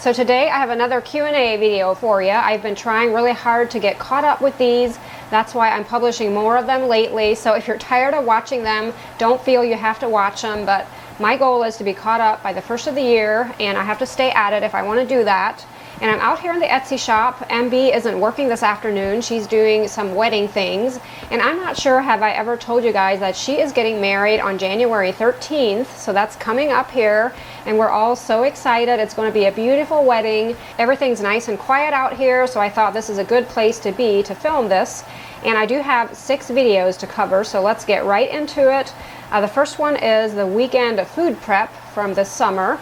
So today I have another Q&A video for you. I've been trying really hard to get caught up with these. That's why I'm publishing more of them lately. So if you're tired of watching them, don't feel you have to watch them. But my goal is to be caught up by the first of the year, and I have to stay at it if I want to do that. And I'm out here in the Etsy shop. MB isn't working this afternoon. She's doing some wedding things. And I'm not sure have I ever told you guys that she is getting married on January 13th. So that's coming up here. And we're all so excited. It's going to be a beautiful wedding. Everything's nice and quiet out here. So I thought this is a good place to be to film this. And I do have 6 videos to cover. So let's get right into it. The first one is the weekend food prep from this summer.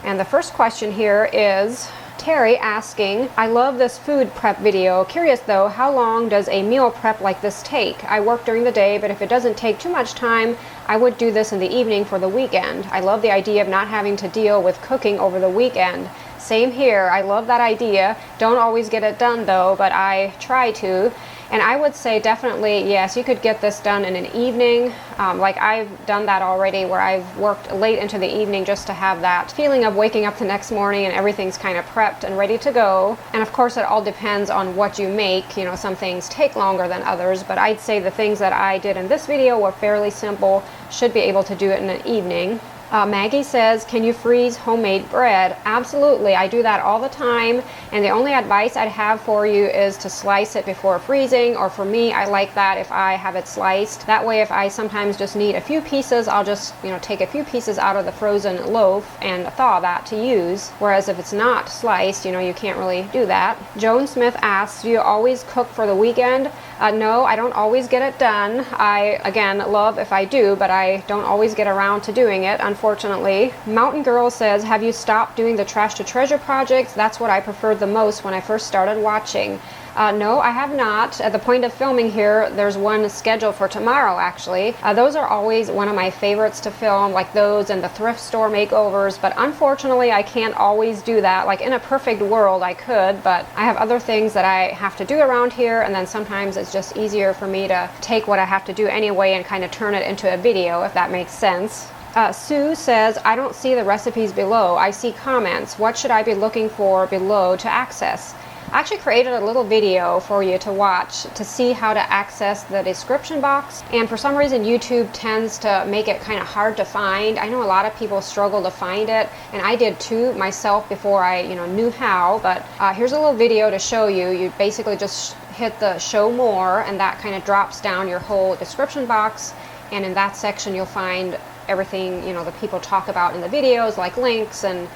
And the first question here is Terry asking, I love this food prep video. Curious though, how long does a meal prep like this take? I work during the day, but if it doesn't take too much time, I would do this in the evening for the weekend. I love the idea of not having to deal with cooking over the weekend. Same here. I love that idea. Don't always get it done though, but I try to. And I would say definitely, yes, you could get this done in an evening. Like I've done that already where I've worked late into the evening just to have that feeling of waking up the next morning and everything's kind of prepped and ready to go. And of course, it all depends on what you make. You know, some things take longer than others, but I'd say the things that I did in this video were fairly simple. Should be able to do it in an evening. Maggie says, can you freeze homemade bread? Absolutely, I do that all the time, and the only advice I'd have for you is to slice it before freezing, or for me, I like that if I have it sliced. That way, if I sometimes just need a few pieces, I'll just, take a few pieces out of the frozen loaf and thaw that to use. Whereas if it's not sliced, you can't really do that. Joan Smith asks, do you always cook for the weekend? No, I don't always get it done. I, again, love if I do, but I don't always get around to doing it, unfortunately. Mountain Girl says, have you stopped doing the Trash to Treasure projects? That's what I preferred the most when I first started watching. No, I have not. At the point of filming here, there's one scheduled for tomorrow, actually. Those are always one of my favorites to film, like those and the thrift store makeovers, but unfortunately, I can't always do that. Like in a perfect world, I could, but I have other things that I have to do around here, and then sometimes it's just easier for me to take what I have to do anyway and kind of turn it into a video, if that makes sense. Sue says, I don't see the recipes below. I see comments. What should I be looking for below to access? I actually created a little video for you to watch to see how to access the description box, and for some reason YouTube tends to make it kind of hard to find. I know a lot of people struggle to find it, and I did too myself before I knew how, but here's a little video to show you. You basically just hit the show more, and that kind of drops down your whole description box, and in that section you'll find everything that people talk about in the videos, like links and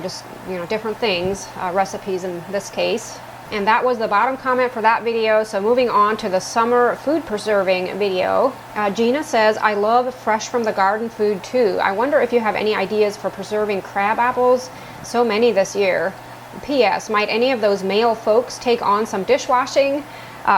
just different things, recipes in this case. And that was the bottom comment for that video. So moving on to the summer food preserving video. Gina says, I love fresh from the garden food too. I wonder if you have any ideas for preserving crab apples. So many this year. P.S. Might any of those male folks take on some dishwashing?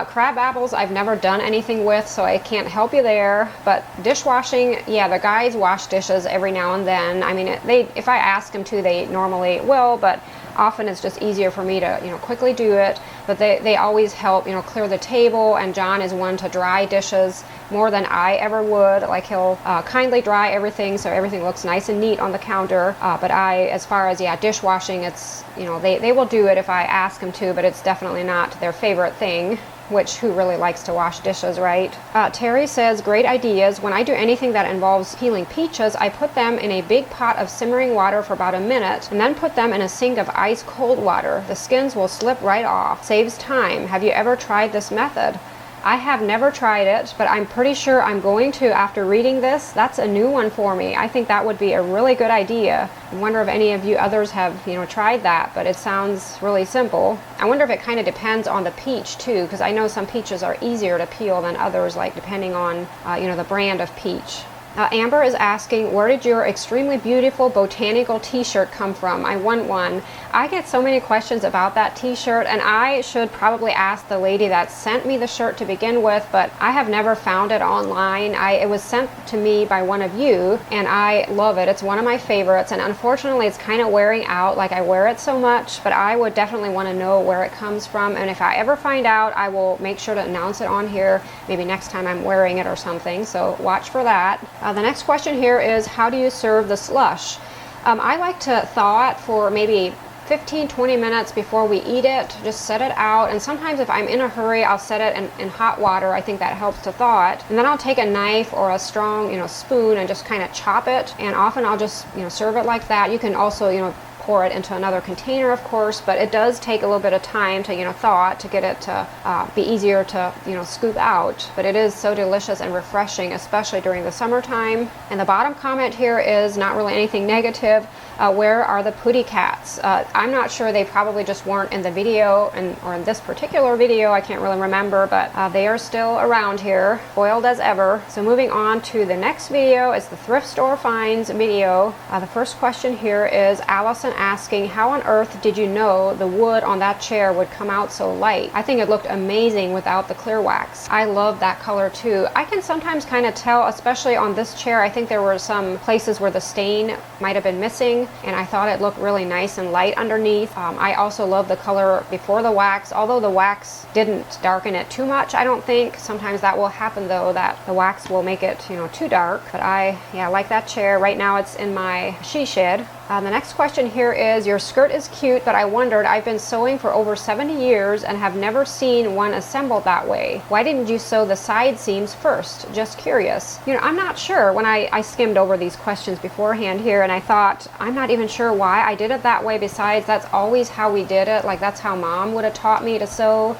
Crab apples I've never done anything with, so I can't help you there. But dishwashing, yeah, the guys wash dishes every now and then. I mean, if I ask them to, they normally will, but often it's just easier for me to quickly do it. But they always help clear the table, and John is one to dry dishes more than I ever would. Like he'll kindly dry everything so everything looks nice and neat on the counter. But as far as dishwashing, it's they will do it if I ask them to, but it's definitely not their favorite thing. Which, who really likes to wash dishes, right? Terry says, great ideas. When I do anything that involves peeling peaches, I put them in a big pot of simmering water for about a minute, and then put them in a sink of ice cold water. The skins will slip right off. Saves time. Have you ever tried this method? I have never tried it, but I'm pretty sure I'm going to after reading this. That's a new one for me. I think that would be a really good idea. I wonder if any of you others have, tried that, but it sounds really simple. I wonder if it kind of depends on the peach too, because I know some peaches are easier to peel than others, like depending on, the brand of peach. Amber is asking, where did your extremely beautiful Botanical T-shirt come from? I want one. I get so many questions about that t-shirt, and I should probably ask the lady that sent me the shirt to begin with, but I have never found it online. It was sent to me by one of you, and I love it. It's one of my favorites, and unfortunately it's kind of wearing out. Like, I wear it so much, but I would definitely want to know where it comes from, and if I ever find out, I will make sure to announce it on here, maybe next time I'm wearing it or something, so watch for that. The next question here is, how do you serve the slush? I like to thaw it for maybe 15-20 minutes before we eat it. Just set it out, and sometimes if I'm in a hurry, I'll set it in hot water. I think that helps to thaw it. And then I'll take a knife or a strong, spoon and just kind of chop it. And often I'll just, serve it like that. You can also, pour it into another container, of course, but it does take a little bit of time to thaw it, to get it to be easier to scoop out. But it is so delicious and refreshing, especially during the summertime. And the bottom comment here is not really anything negative. Where are the putty cats? I'm not sure, they probably just weren't in the video or in this particular video. I can't really remember, but they are still around here, boiled as ever. So moving on to the next video is the thrift store finds video. The first question here is Allison asking, how on earth did you know the wood on that chair would come out so light? I think it looked amazing without the clear wax. I love that color too. I can sometimes kind of tell, especially on this chair. I think there were some places where the stain might have been missing, and I thought it looked really nice and light underneath. I also love the color before the wax, although the wax didn't darken it too much, I don't think. Sometimes that will happen though, that the wax will make it too dark. But I like that chair. Right now it's in my she shed. The next question here is, your skirt is cute, but I wondered, I've been sewing for over 70 years and have never seen one assembled that way. Why didn't you sew the side seams first? Just curious. I'm not sure. When I skimmed over these questions beforehand here, and I thought, I'm not even sure why I did it that way. Besides, that's always how we did it. Like, that's how Mom would have taught me to sew.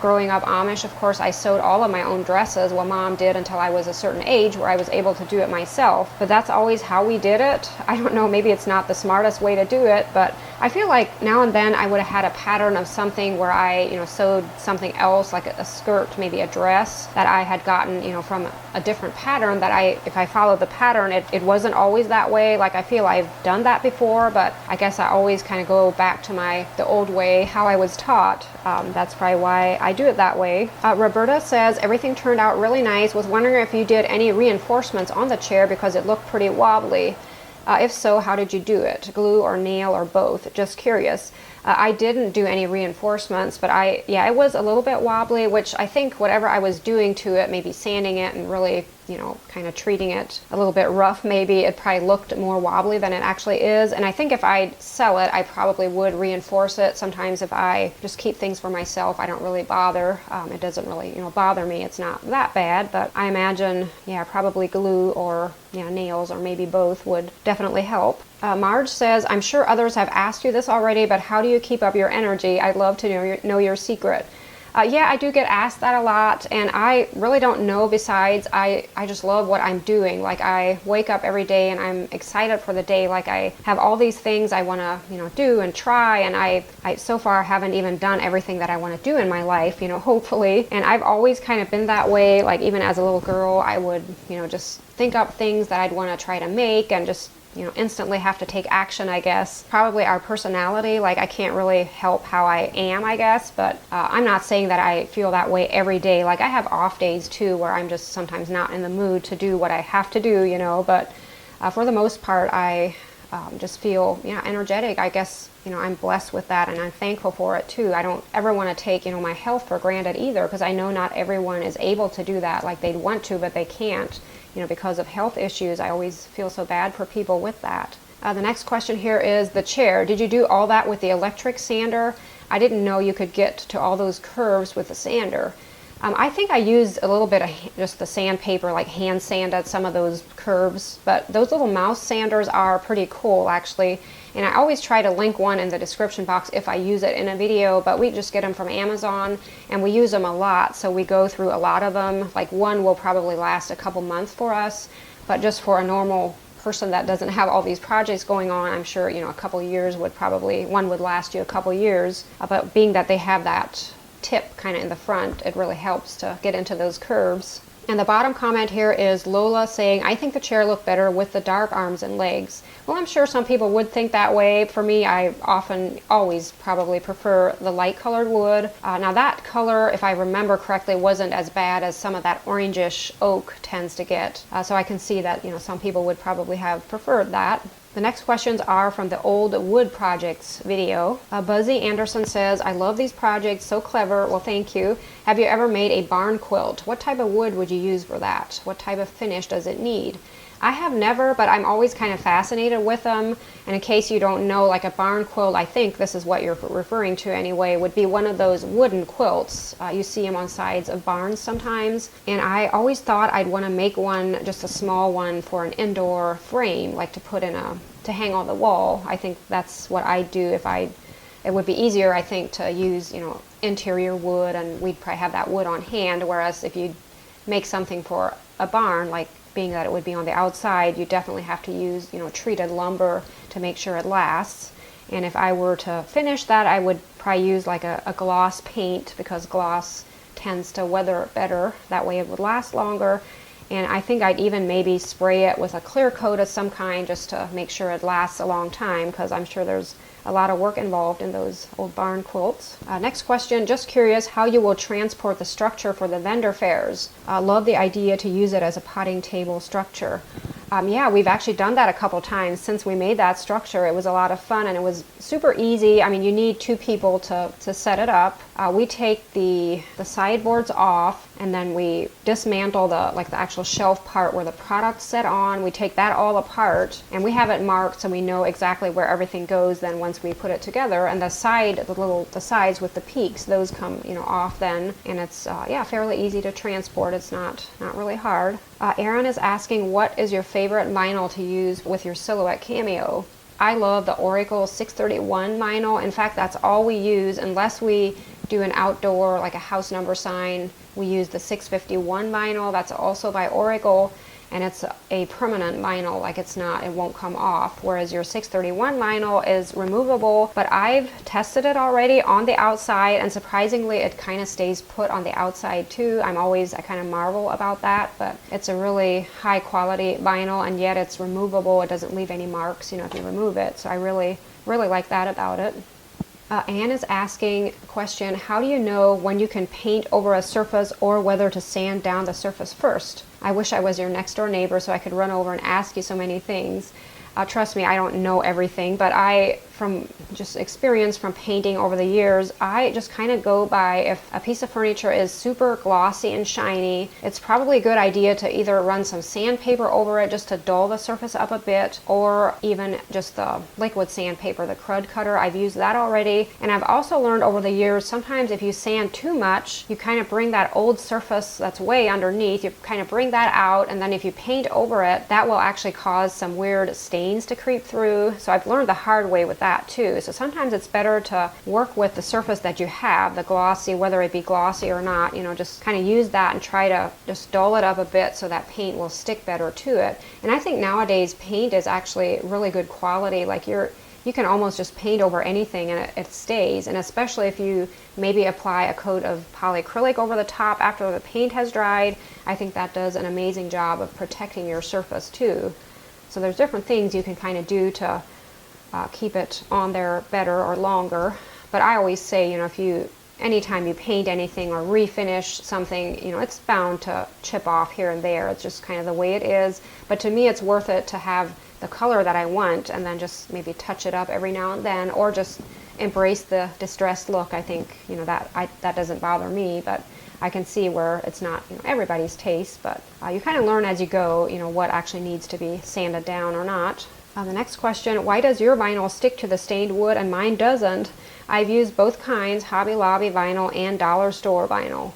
Growing up Amish, of course, I sewed all of my own dresses. Well, Mom did until I was a certain age where I was able to do it myself. But that's always how we did it. I don't know, maybe it's not the smartest way to do it, but I feel like now and then I would have had a pattern of something where I sewed something else, like a skirt, maybe a dress that I had gotten from a different pattern, that if I followed the pattern, it wasn't always that way. Like, I feel I've done that before, but I guess I always kind of go back to the old way, how I was taught. That's probably why I do it that way. Roberta says, everything turned out really nice. Was wondering if you did any reinforcements on the chair because it looked pretty wobbly. If so, how did you do it? Glue or nail or both? Just curious. I didn't do any reinforcements, but it was a little bit wobbly, which I think whatever I was doing to it, maybe sanding it and really, kind of treating it a little bit rough, maybe it probably looked more wobbly than it actually is. And I think if I sell it, I probably would reinforce it. Sometimes if I just keep things for myself, I don't really bother. It doesn't really, bother me. It's not that bad, but I imagine, probably glue or nails or maybe both would definitely help. Marge says, I'm sure others have asked you this already, but how do you keep up your energy? I'd love to know your secret. I do get asked that a lot, and I really don't know. Besides, I just love what I'm doing. Like, I wake up every day and I'm excited for the day. Like, I have all these things I want to do and try, and I so far haven't even done everything that I want to do in my life, hopefully. And I've always kind of been that way. Like, even as a little girl, I would just think up things that I'd want to try to make and just instantly have to take action, I guess. Probably our personality, like, I can't really help how I am, I guess, but I'm not saying that I feel that way every day. Like, I have off days too where I'm just sometimes not in the mood to do what I have to do, but for the most part, I just feel energetic. I guess I'm blessed with that, and I'm thankful for it too. I don't ever want to take my health for granted either, because I know not everyone is able to do that. Like, they'd want to, but they can't, because of health issues. I always feel so bad for people with that. The next question here is the chair. Did you do all that with the electric sander? I didn't know you could get to all those curves with the sander. I think I used a little bit of just the sandpaper, like hand sanded some of those curves, but those little mouse sanders are pretty cool actually. And I always try to link one in the description box if I use it in a video, but we just get them from Amazon and we use them a lot, so we go through a lot of them. Like, one will probably last a couple months for us, but just for a normal person that doesn't have all these projects going on, I'm sure a couple years one would last you a couple years. But being that they have that tip kind of in the front, it really helps to get into those curves. And the bottom comment here is Lola saying, I think the chair looked better with the dark arms and legs. Well, I'm sure some people would think that way. For me, I always probably prefer the light colored wood. Now that color, if I remember correctly, wasn't as bad as some of that orangish oak tends to get. So I can see that, some people would probably have preferred that. The next questions are from the old wood projects video. Buzzy Anderson says, I love these projects, so clever. Well, thank you. Have you ever made a barn quilt? What type of wood would you use for that? What type of finish does it need? I have never, but I'm always kind of fascinated with them. And in case you don't know, like a barn quilt, I think this is what you're referring to anyway, would be one of those wooden quilts. You see them on sides of barns sometimes. And I always thought I'd want to make one, just a small one for an indoor frame, like to put in to hang on the wall. I think that's what I'd do if it would be easier, I think, to use, interior wood, and we'd probably have that wood on hand. Whereas if you make something for a barn, like being that it would be on the outside, you definitely have to use, treated lumber to make sure it lasts. And if I were to finish that, I would probably use like a gloss paint, because gloss tends to weather better. That way it would last longer. And I think I'd even maybe spray it with a clear coat of some kind just to make sure it lasts a long time, because I'm sure there's a lot of work involved in those old barn quilts. Next question, just curious how you will transport the structure for the vendor fairs. Love the idea to use it as a potting table structure. Yeah, we've actually done that a couple times since we made that structure. It was a lot of fun, and it was super easy. I mean, you need 2 people to set it up. We take the sideboards off, and then we dismantle the actual shelf part where the product's set on. We take that all apart, and we have it marked so we know exactly where everything goes then once we put it together. And the sides with the peaks, those come off then, and it's yeah, fairly easy to transport. It's not really hard. Aaron is asking, what is your favorite vinyl to use with your silhouette cameo? I love the Oracle 631 vinyl. In fact, that's all we use unless we do an outdoor, like a house number sign. We use the 651 vinyl. That's also by Oracle, and it's a permanent vinyl, like it won't come off, whereas your 631 vinyl is removable. But I've tested it already on the outside, and surprisingly it kind of stays put on the outside too. I kind of marvel about that, but it's a really high quality vinyl, and yet it's removable. It doesn't leave any marks, if you remove it. So I really like that about it. Anne is asking a question, how do you know when you can paint over a surface or whether to sand down the surface first? I wish I was your next door neighbor so I could run over and ask you so many things. Trust me, I don't know everything, but from just experience from painting over the years, I just kind of go by, if a piece of furniture is super glossy and shiny, it's probably a good idea to either run some sandpaper over it just to dull the surface up a bit, or even just the liquid sandpaper, the crud cutter. I've used that already. And I've also learned over the years, sometimes if you sand too much, you kind of bring that old surface that's way underneath, you kind of bring that out, and then if you paint over it, that will actually cause some weird stains to creep through. So I've learned the hard way with that too. So sometimes it's better to work with the surface that you have, the glossy, whether it be glossy or not, just kind of use that and try to just dull it up a bit so that paint will stick better to it. And I think nowadays paint is actually really good quality. Like you can almost just paint over anything and it stays. And especially if you maybe apply a coat of polyacrylic over the top after the paint has dried, I think that does an amazing job of protecting your surface too. So there's different things you can kind of do to keep it on there better or longer. But I always say, anytime you paint anything or refinish something, it's bound to chip off here and there. It's just kind of the way it is. But to me, it's worth it to have the color that I want and then just maybe touch it up every now and then, or just embrace the distressed look. I think, that doesn't bother me, but I can see where it's not everybody's taste. But you kind of learn as you go, what actually needs to be sanded down or not. The next question, why does your vinyl stick to the stained wood and mine doesn't? I've used both kinds, Hobby Lobby vinyl and dollar store vinyl.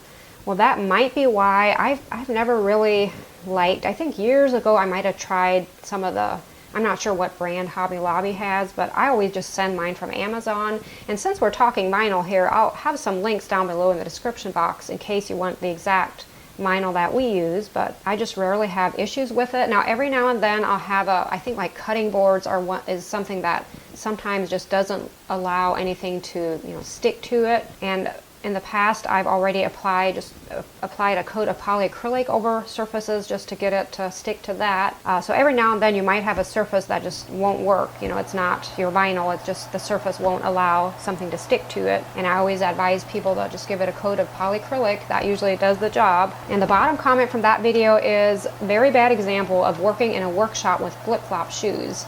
Well, that might be why I've never really liked, I think years ago I might have tried some of the, I'm not sure what brand Hobby Lobby has, but I always just send mine from Amazon. And since we're talking vinyl here, I'll have some links down below in the description box in case you want the exact vinyl that we use, but I just rarely have issues with it. Now every now and then I'll have I think like cutting boards is something that sometimes just doesn't allow anything to stick to it, and in the past I've already applied a coat of polyacrylic over surfaces just to get it to stick to that. So every now and then you might have a surface that just won't work. It's not your vinyl, it's just the surface won't allow something to stick to it. And I always advise people to just give it a coat of polyacrylic. That usually does the job. And the bottom comment from that video is, very bad example of working in a workshop with flip-flop shoes.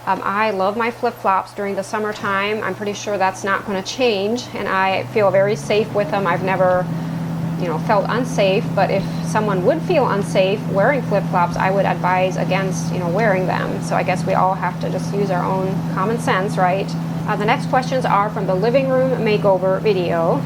I love my flip-flops during the summertime. I'm pretty sure that's not going to change, and I feel very safe with them. I've never felt unsafe, but if someone would feel unsafe wearing flip-flops, I would advise against, wearing them. So I guess we all have to just use our own common sense, right? The next questions are from the living room makeover video.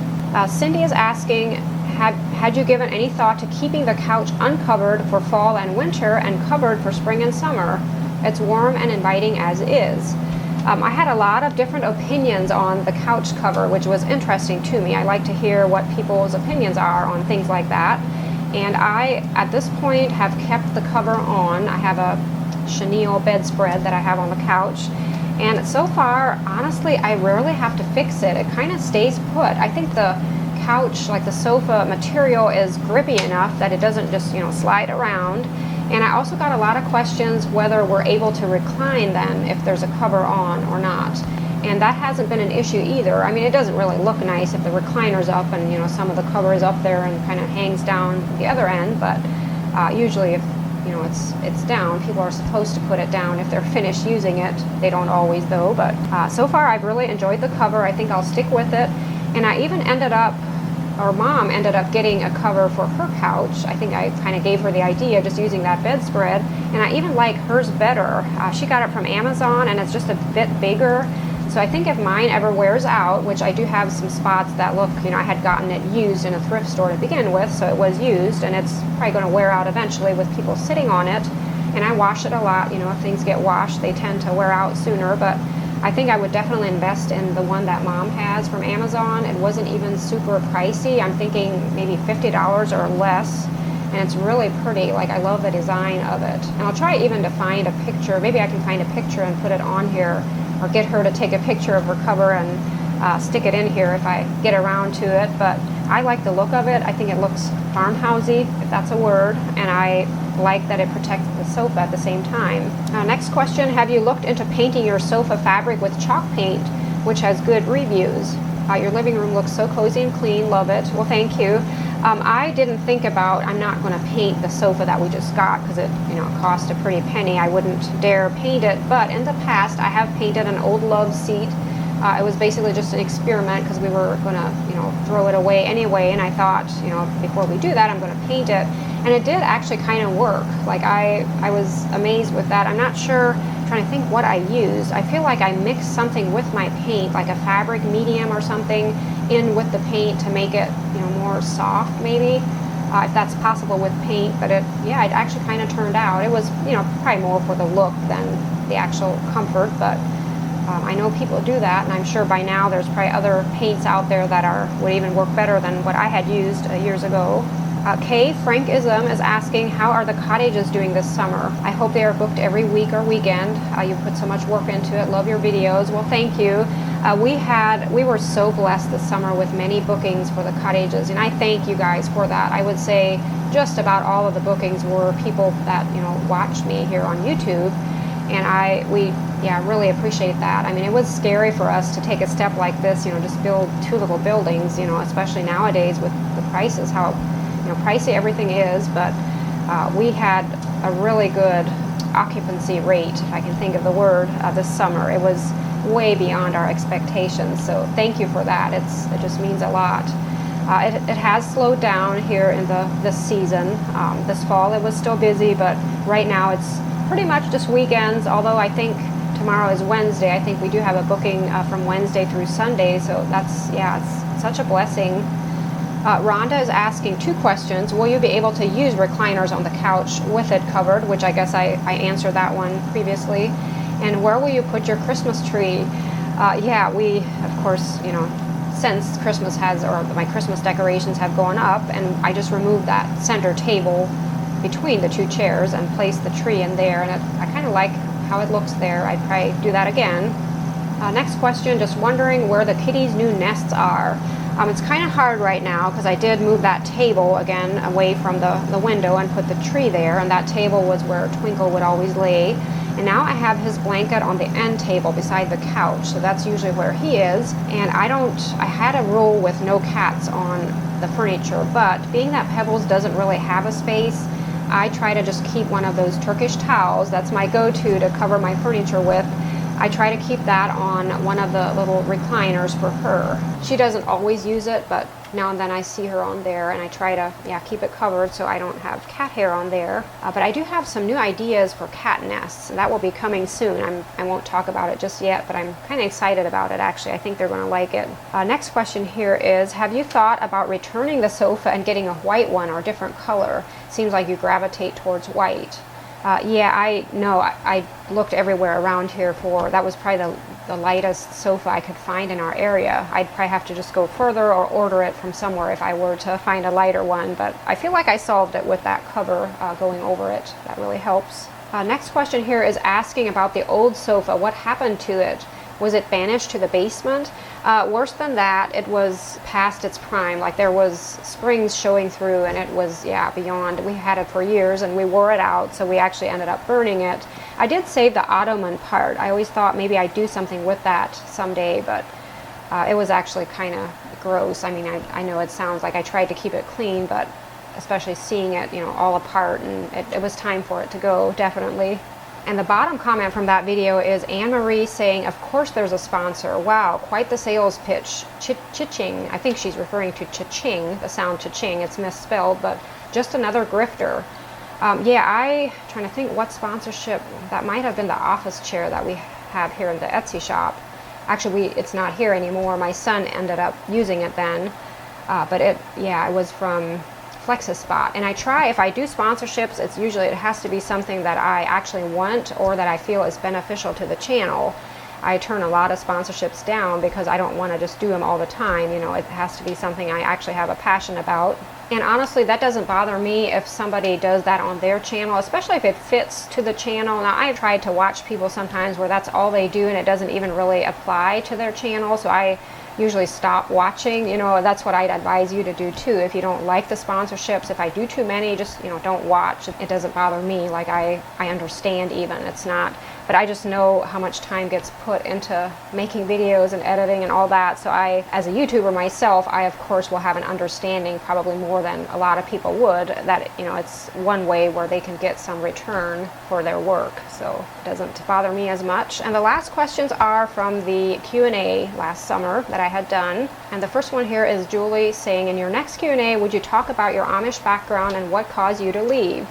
Cindy is asking, had you given any thought to keeping the couch uncovered for fall and winter and covered for spring and summer? It's warm and inviting as is. I had a lot of different opinions on the couch cover, which was interesting to me. I like to hear what people's opinions are on things like that. And I, at this point, have kept the cover on. I have a chenille bedspread that I have on the couch. And so far, honestly, I rarely have to fix it. It kind of stays put. I think the couch, like the sofa material, is grippy enough that it doesn't just, slide around. And I also got a lot of questions whether we're able to recline them if there's a cover on or not. And that hasn't been an issue either. I mean, it doesn't really look nice if the recliner's up and, some of the cover is up there and kind of hangs down the other end. But usually if, it's down, people are supposed to put it down if they're finished using it. They don't always though. But so far I've really enjoyed the cover. I think I'll stick with it. And I even Mom ended up getting a cover for her couch. I think I kind of gave her the idea of just using that bedspread, and I even like hers better. She got it from Amazon, and it's just a bit bigger. So I think if mine ever wears out, which I do have some spots that look, I had gotten it used in a thrift store to begin with, so it was used, and it's probably going to wear out eventually with people sitting on it. And I wash it a lot. If things get washed, they tend to wear out sooner, but I think I would definitely invest in the one that Mom has from Amazon. It wasn't even super pricey. I'm thinking maybe $50 or less. And it's really pretty. Like, I love the design of it. And I'll try even to find a picture. Maybe I can find a picture and put it on here, or get her to take a picture of her cover and stick it in here if I get around to it. But I like the look of it. I think it looks farmhousey, if that's a word. And I like that it protects the sofa at the same time. Next question, have you looked into painting your sofa fabric with chalk paint, which has good reviews? Your living room looks so cozy and clean. Love it. Well, thank you. I didn't think about, I'm not going to paint the sofa that we just got because it cost a pretty penny. I wouldn't dare paint it, but in the past I have painted an old love seat. It was basically just an experiment because we were going to throw it away anyway, and I thought before we do that I'm going to paint it. And it did actually kind of work. Like, I was amazed with that. I'm not sure, trying to think what I used. I feel like I mixed something with my paint, like a fabric medium or something, in with the paint to make it, more soft maybe, if that's possible with paint. But it actually kind of turned out. It was, probably more for the look than the actual comfort, but I know people do that, and I'm sure by now there's probably other paints out there that would even work better than what I had used years ago. Kay Frankism is asking, how are the cottages doing this summer? I hope they are booked every week or weekend. You put so much work into it. Love your videos. Well, thank you. We were so blessed this summer with many bookings for the cottages, and I thank you guys for that. I would say just about all of the bookings were people that watched me here on YouTube, and we really appreciate that. I mean, it was scary for us to take a step like this, just build two little buildings, especially nowadays with the prices, how pricey everything is. But we had a really good occupancy rate, if I can think of the word, this summer. It was way beyond our expectations, so thank you for that. It just means a lot. It has slowed down here in this season. This fall it was still busy, but right now it's pretty much just weekends, although I think tomorrow is Wednesday. I think we do have a booking from Wednesday through Sunday, so it's such a blessing. Rhonda is asking two questions. Will you be able to use recliners on the couch with it covered, which I guess I answered that one previously. And where will you put your Christmas tree? We, of course, since Christmas my Christmas decorations have gone up, and I just removed that center table between the two chairs and placed the tree in there, and I kind of like how it looks there. I'd probably do that again. Next question, just wondering where the kitties' new nests are. It's kind of hard right now because I did move that table again away from the window and put the tree there, and that table was where Twinkle would always lay. And now I have his blanket on the end table beside the couch, so that's usually where he is. And I had a rule with no cats on the furniture, but being that Pebbles doesn't really have a space, I try to just keep one of those Turkish towels. That's my go-to to cover my furniture with. I try to keep that on one of the little recliners for her. She doesn't always use it, but now and then I see her on there, and I try to keep it covered so I don't have cat hair on there. But I do have some new ideas for cat nests, and that will be coming soon. I won't talk about it just yet, but I'm kind of excited about it actually. I think they're going to like it. Next question here is, have you thought about returning the sofa and getting a white one or a different color? Seems like you gravitate towards white. Yeah, I know. I looked everywhere around here for, that was probably the lightest sofa I could find in our area. I'd probably have to just go further or order it from somewhere if I were to find a lighter one, but I feel like I solved it with that cover going over it. That really helps. Next question here is asking about the old sofa. What happened to it? Was it banished to the basement? Worse than that, it was past its prime. Like there was springs showing through, and it was, beyond. We had it for years and we wore it out, so we actually ended up burning it. I did save the ottoman part. I always thought maybe I'd do something with that someday, but it was actually kind of gross. I mean, I know it sounds like I tried to keep it clean, but especially seeing it, all apart, and it was time for it to go, definitely. And the bottom comment from that video is Anne-Marie saying, of course there's a sponsor. Wow, quite the sales pitch. Cha-ching. I think she's referring to cha-ching, the sound cha-ching. It's misspelled, but just another grifter. I'm trying to think what sponsorship. That might have been the office chair that we have here in the Etsy shop. Actually, it's not here anymore. My son ended up using it then. But it was from FlexiSpot, and I try, if I do sponsorships, it has to be something that I actually want or that I feel is beneficial to the channel. I turn a lot of sponsorships down because I don't want to just do them all the time. It has to be something I actually have a passion about. And honestly, that doesn't bother me if somebody does that on their channel, especially if it fits to the channel. Now, I tried to watch people sometimes where that's all they do and it doesn't even really apply to their channel, so I usually stop watching. That's what I'd advise you to do too. If you don't like the sponsorships, if I do too many, just don't watch. It doesn't bother me. Like I understand even. It's not, but I just know how much time gets put into making videos and editing and all that. So I, as a YouTuber myself, I of course will have an understanding, probably more than a lot of people would, that it's one way where they can get some return for their work. So it doesn't bother me as much. And the last questions are from the Q&A last summer that I had done. And the first one here is Julie saying, in your next Q&A, would you talk about your Amish background and what caused you to leave?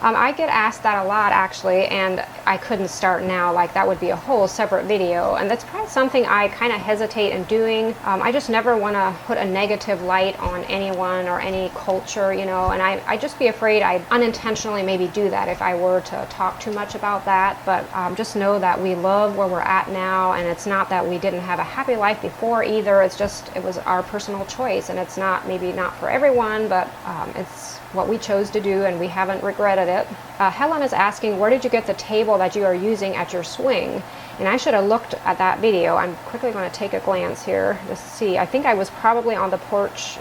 I get asked that a lot actually, and I couldn't start now. Like that would be a whole separate video, and that's probably something I kind of hesitate in doing. I just never want to put a negative light on anyone or any culture, and I just be afraid I'd unintentionally maybe do that if I were to talk too much about that. But just know that we love where we're at now, and it's not that we didn't have a happy life before either. It's just, it was our personal choice, and it's maybe not for everyone, but it's what we chose to do, and we haven't regretted it. Helen is asking, where did you get the table that you are using at your swing? And I should have looked at that video. I'm quickly going to take a glance here to see. I think I was probably on the porch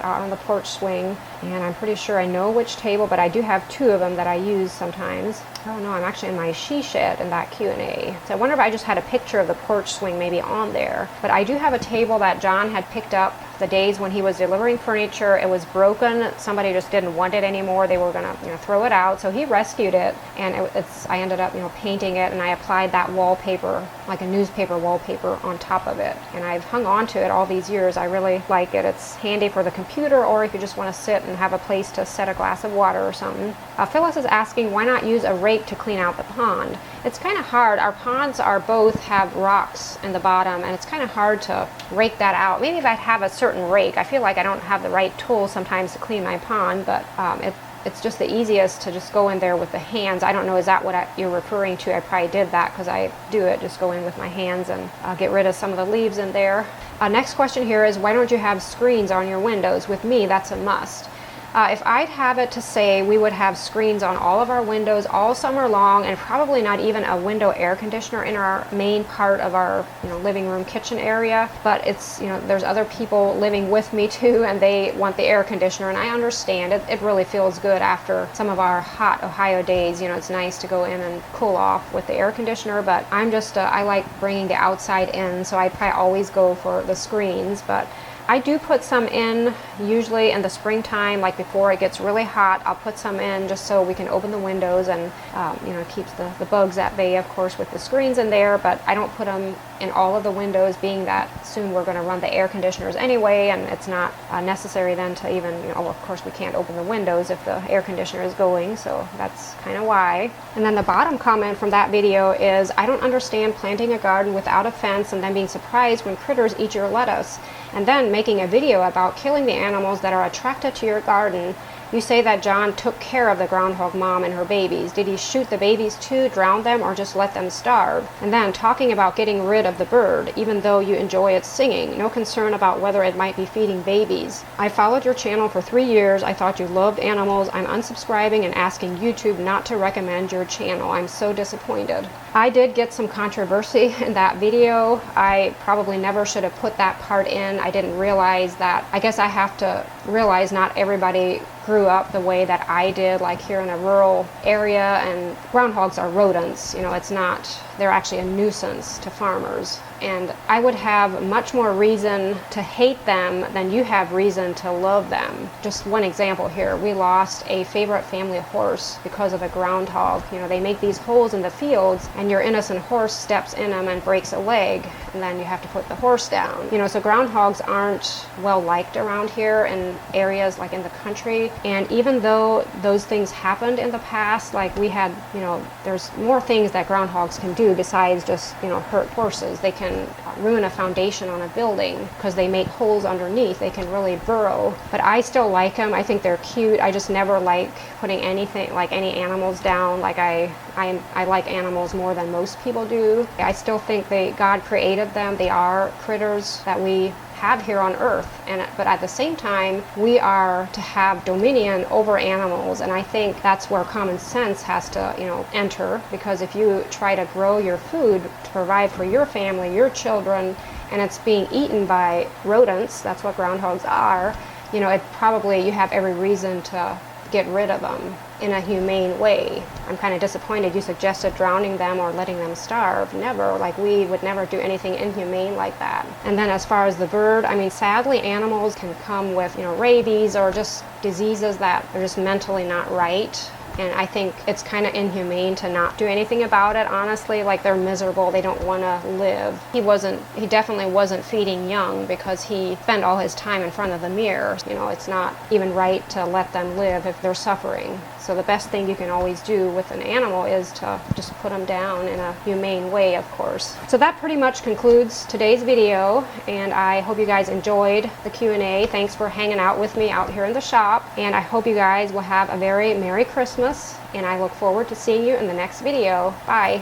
swing, and I'm pretty sure I know which table, but I do have two of them that I use sometimes. Oh no, I'm actually in my she shed in that Q&A. So I wonder if I just had a picture of the porch swing maybe on there. But I do have a table that John had picked up the days when he was delivering furniture. It was broken. Somebody just didn't want it anymore. They were gonna throw it out. So he rescued it, and I ended up painting it, and I applied that wallpaper, like a newspaper wallpaper, on top of it. And I've hung on to it all these years. I really like it. It's handy for the computer, or if you just want to sit and have a place to set a glass of water or something. Phyllis is asking, why not use a rake to clean out the pond? It's kind of hard. Our ponds both have rocks in the bottom, and it's kind of hard to rake that out. Maybe if I'd have a certain rake. I feel like I don't have the right tool sometimes to clean my pond, but it's just the easiest to just go in there with the hands. I don't know, is that what you're referring to? I probably did that because I do it, just go in with my hands and get rid of some of the leaves in there. Next question here is, why don't you have screens on your windows? With me, that's a must. If I'd have it to say, we would have screens on all of our windows all summer long, and probably not even a window air conditioner in our main part of our living room kitchen area. But it's there's other people living with me too, and they want the air conditioner, and I understand it. It really feels good after some of our hot Ohio days. It's nice to go in and cool off with the air conditioner, but I'm just I like bringing the outside in, so I'd probably always go for the screens. But I do put some in usually in the springtime, like before it gets really hot. I'll put some in just so we can open the windows and keeps the bugs at bay, of course, with the screens in there. But I don't put them in all of the windows, being that soon we're going to run the air conditioners anyway, and it's not necessary then to even, of course we can't open the windows if the air conditioner is going, so that's kind of why. And then the bottom comment from that video is, I don't understand planting a garden without a fence and then being surprised when critters eat your lettuce, and then making a video about killing the animals that are attracted to your garden. You say that John took care of the groundhog mom and her babies. Did he shoot the babies too, drown them, or just let them starve? And then talking about getting rid of the bird, even though you enjoy its singing. No concern about whether it might be feeding babies. I followed your channel for 3 years. I thought you loved animals. I'm unsubscribing and asking YouTube not to recommend your channel. I'm so disappointed. I did get some controversy in that video. I probably never should have put that part in. I didn't realize that. I guess I have to realize not everybody grew up the way that I did, like here in a rural area, and groundhogs are rodents. They're actually a nuisance to farmers. And I would have much more reason to hate them than you have reason to love them. Just one example here. We lost a favorite family horse because of a groundhog. They make these holes in the fields and your innocent horse steps in them and breaks a leg, and then you have to put the horse down. So groundhogs aren't well liked around here in areas like in the country. And even though those things happened in the past, like we had, there's more things that groundhogs can do besides just, hurt horses. They can ruin a foundation on a building because they make holes underneath. They can really burrow. But I still like them. I think they're cute. I just never like putting anything, like any animals down. Like I like animals more than most people do. I still think God created them. They are critters that we have here on earth, but at the same time we are to have dominion over animals, and I think that's where common sense has to enter, because if you try to grow your food to provide for your family, your children, and it's being eaten by rodents, that's what groundhogs are, you have every reason to get rid of them in a humane way. I'm kind of disappointed you suggested drowning them or letting them starve. Never. Like, we would never do anything inhumane like that. And then as far as the bird, sadly animals can come with, rabies or just diseases that are just mentally not right. And I think it's kind of inhumane to not do anything about it, honestly. Like, they're miserable, they don't want to live. He definitely wasn't feeding young because he spent all his time in front of the mirror. It's not even right to let them live if they're suffering. So the best thing you can always do with an animal is to just put them down in a humane way, of course. So that pretty much concludes today's video, and I hope you guys enjoyed the Q&A. Thanks for hanging out with me out here in the shop, and I hope you guys will have a very Merry Christmas, and I look forward to seeing you in the next video. Bye.